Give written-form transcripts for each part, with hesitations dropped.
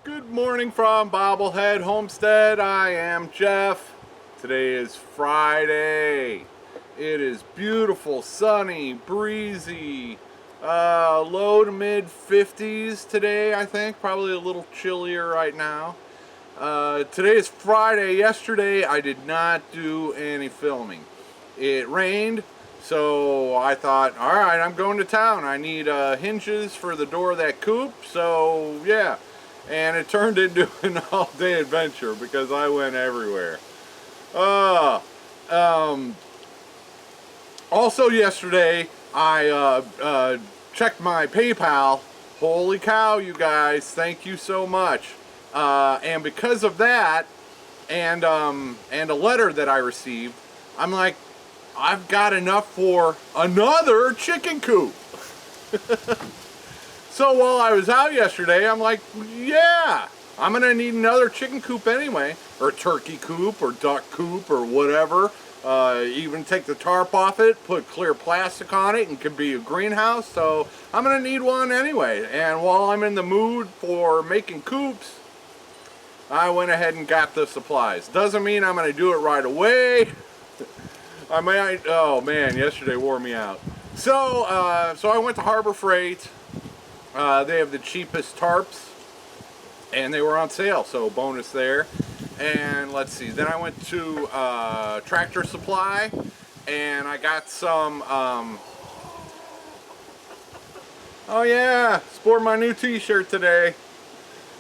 Good morning from Bobblehead Homestead. I am Jeff. Today is Friday. It is beautiful, sunny, breezy, low to mid 50s today, I think. Probably a little chillier right now. Today is Friday. Yesterday I did not do any filming. It rained, so I thought, alright, I'm going to town. I need hinges for the door of that Coop, so yeah. And it turned into an all-day adventure because I went everywhere. Also yesterday, I checked my PayPal. Holy cow, you guys, thank you so much. And because of that, and a letter that I received, I'm like, I've got enough for another chicken coop. So while I was out yesterday, I'm like, yeah, I'm gonna need another chicken coop anyway, or turkey coop, or duck coop, or whatever. Even take the tarp off it, put clear plastic on it, and it can be a greenhouse. So I'm gonna need one anyway. And while I'm in the mood for making coops, I went ahead and got the supplies. Doesn't mean I'm gonna do it right away. I might. Oh man, yesterday wore me out. So I went to Harbor Freight. They have the cheapest tarps, and they were on sale, so bonus there. And let's see, then I went to Tractor Supply, and I got some, oh yeah, sport my new t-shirt today.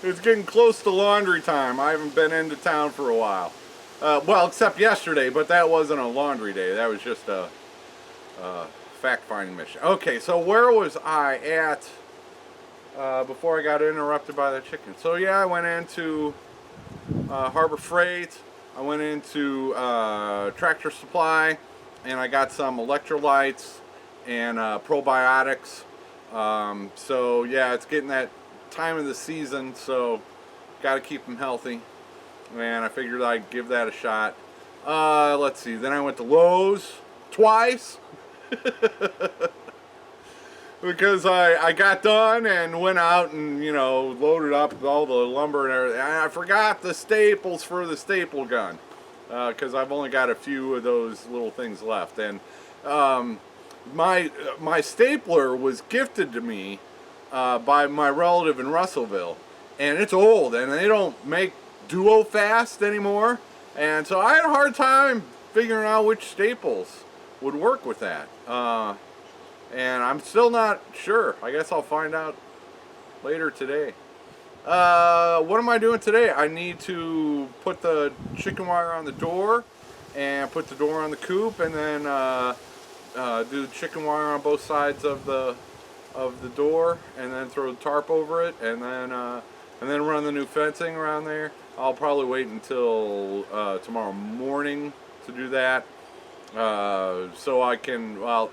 It's getting close to laundry time. I haven't been into town for a while. Well, except yesterday, but that wasn't a laundry day. That was just a fact-finding mission. Okay, so where was I at before I got interrupted by the chicken? So yeah, I went into Harbor Freight. I went into Tractor Supply, and I got some electrolytes and probiotics. So yeah, it's getting that time of the season, so got to keep them healthy. And I figured I'd give that a shot. Let's see. Then I went to Lowe's twice. Because I got done and went out and, you know, loaded up all the lumber and everything. And I forgot the staples for the staple gun. Because I've only got a few of those little things left. And my stapler was gifted to me by my relative in Russellville. And it's old, and they don't make Duo Fast anymore. And so I had a hard time figuring out which staples would work with that. And I'm still not sure. I guess I'll find out later today. What am I doing today? I need to put the chicken wire on the door and put the door on the coop, and then do the chicken wire on both sides of the door, and then throw the tarp over it, and then run the new fencing around there. I'll probably wait until tomorrow morning to do that, so I can, well,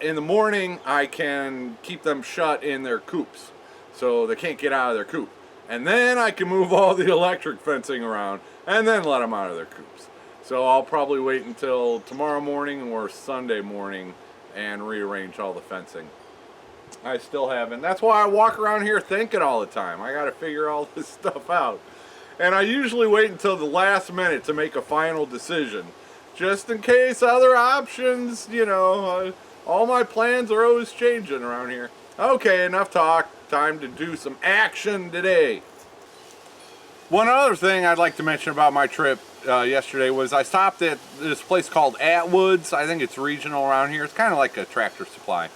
in the morning I can keep them shut in their coops so they can't get out of their coop, and then I can move all the electric fencing around and then let them out of their coops. So I'll probably wait until tomorrow morning or Sunday morning and rearrange all the fencing. I still haven't. That's why I walk around here thinking all the time. I got to figure all this stuff out. And I usually wait until the last minute to make a final decision, just in case other options, you know. All my plans are always changing around here. Okay, enough talk. Time to do some action today. One other thing I'd like to mention about my trip yesterday was I stopped at this place called Atwood's. I think it's regional around here. It's kind of like a Tractor Supply.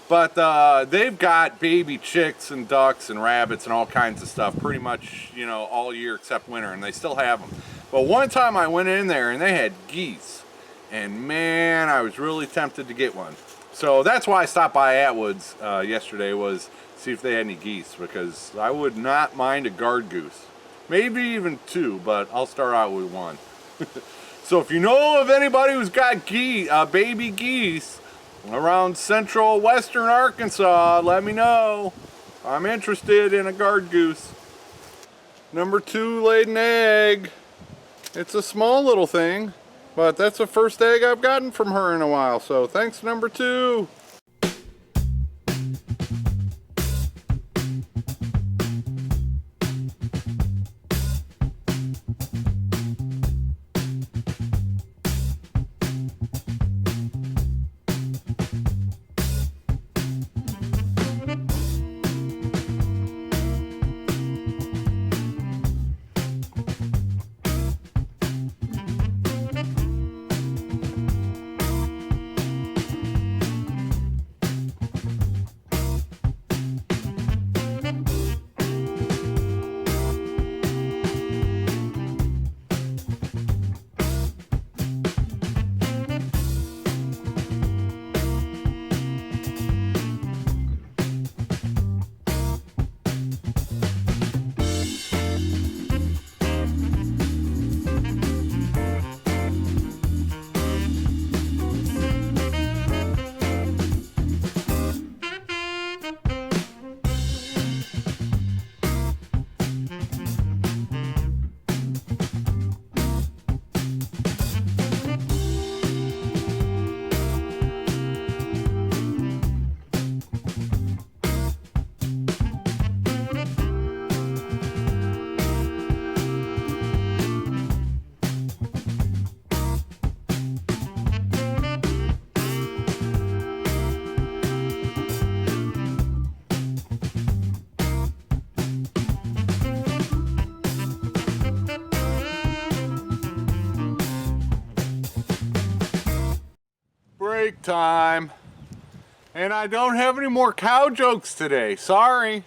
But they've got baby chicks and ducks and rabbits and all kinds of stuff pretty much, you know, all year except winter, and they still have them. But one time I went in there and they had geese. And man, I was really tempted to get one. So that's why I stopped by Atwood's yesterday, was see if they had any geese, because I would not mind a guard goose. Maybe even two, but I'll start out with one. So if you know of anybody who's got baby geese around central western Arkansas, let me know. I'm interested in a guard goose. Number 2 laid an egg. It's a small little thing, but that's the first egg I've gotten from her in a while, so thanks, number 2. break time. And I don't have any more cow jokes today. Sorry.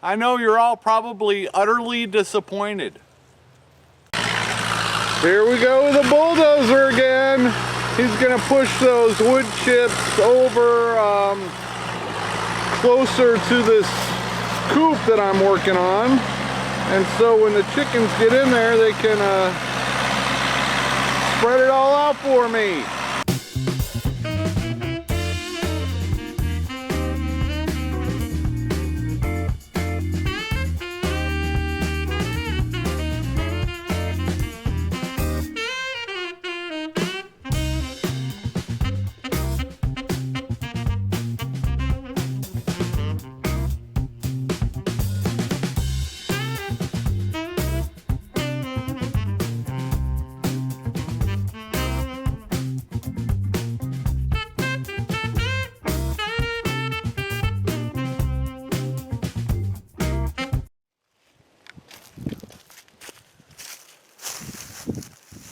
I know you're all probably utterly disappointed. Here we go with the bulldozer again. He's gonna push those wood chips over closer to this coop that I'm working on. And so when the chickens get in there, they can spread it all out for me.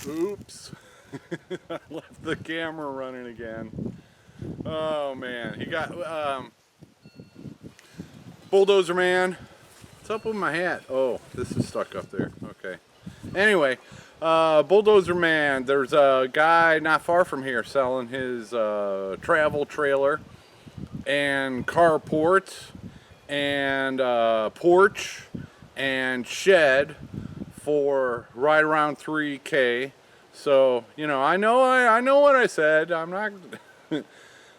Oops. I left the camera running again. Oh man, he got Bulldozer man. What's up with my hat? Oh, this is stuck up there. Okay. Anyway, Bulldozer man, there's a guy not far from here selling his travel trailer and carport and porch and shed for right around $3K. So, you know, I know what I said. I'm not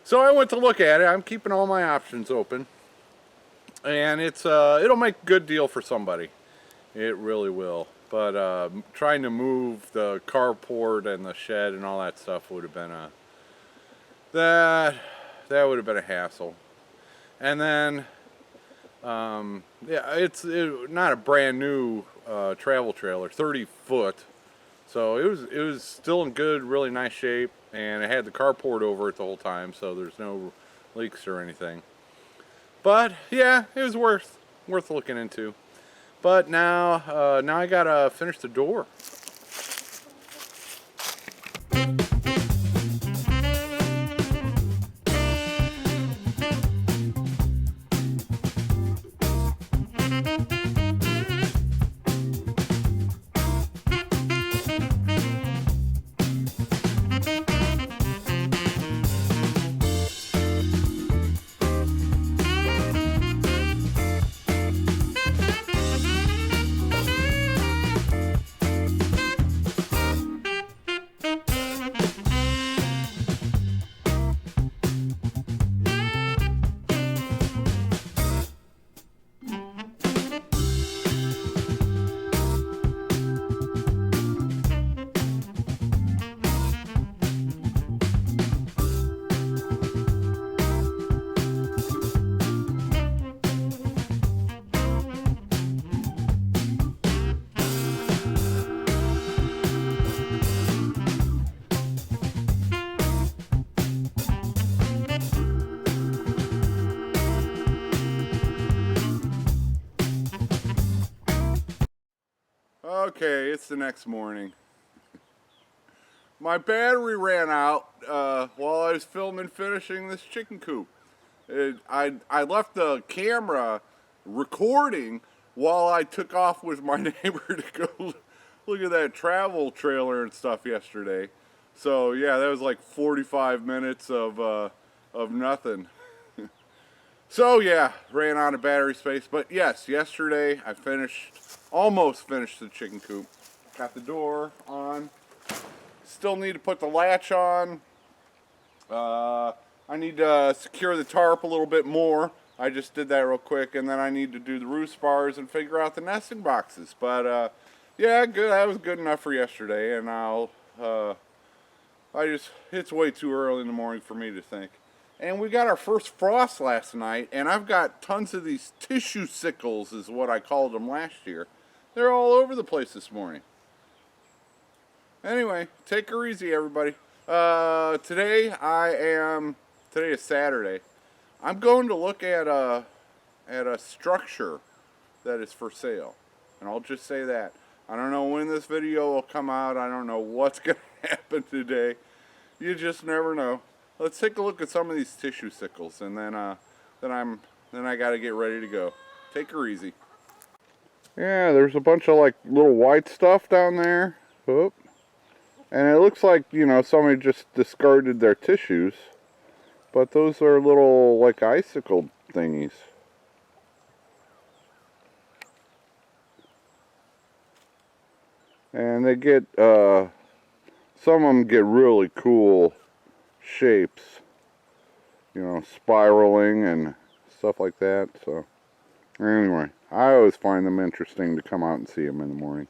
So I went to look at it. I'm keeping all my options open. And it's it'll make a good deal for somebody. It really will. But trying to move the carport and the shed and all that stuff would have been that would have been a hassle. And then yeah, it's not a brand new travel trailer, 30 foot. So it was still in good, really nice shape, and it had the carport over it the whole time, so there's no leaks or anything. But yeah, it was worth looking into. But now I gotta finish the door. Okay, it's the next morning. My battery ran out while I was finishing this chicken coop. I left the camera recording while I took off with my neighbor to go look at that travel trailer and stuff yesterday. So yeah, that was like 45 minutes of nothing. So yeah, ran out of battery space. But yes, yesterday I almost finished the chicken coop. Got the door on. Still need to put the latch on. I need to secure the tarp a little bit more. I just did that real quick, and then I need to do the roost bars and figure out the nesting boxes. But yeah, good. That was good enough for yesterday, and it's way too early in the morning for me to think. And we got our first frost last night, and I've got tons of these tissue sickles, is what I called them last year. They're all over the place this morning. Anyway, take her easy, everybody. Today is Saturday. I'm going to look at a structure that is for sale, and I'll just say that. I don't know when this video will come out. I don't know what's going to happen today. You just never know. let's take a look at some of these tissue sickles, and then I gotta get ready to go. Take her easy. Yeah, there's a bunch of like little white stuff down there. Oop. And it looks like, you know, somebody just discarded their tissues. But those are little like icicle thingies. And they get, some of them get really cool shapes. You know, spiraling and stuff like that. So, anyway, I always find them interesting to come out and see them in the morning.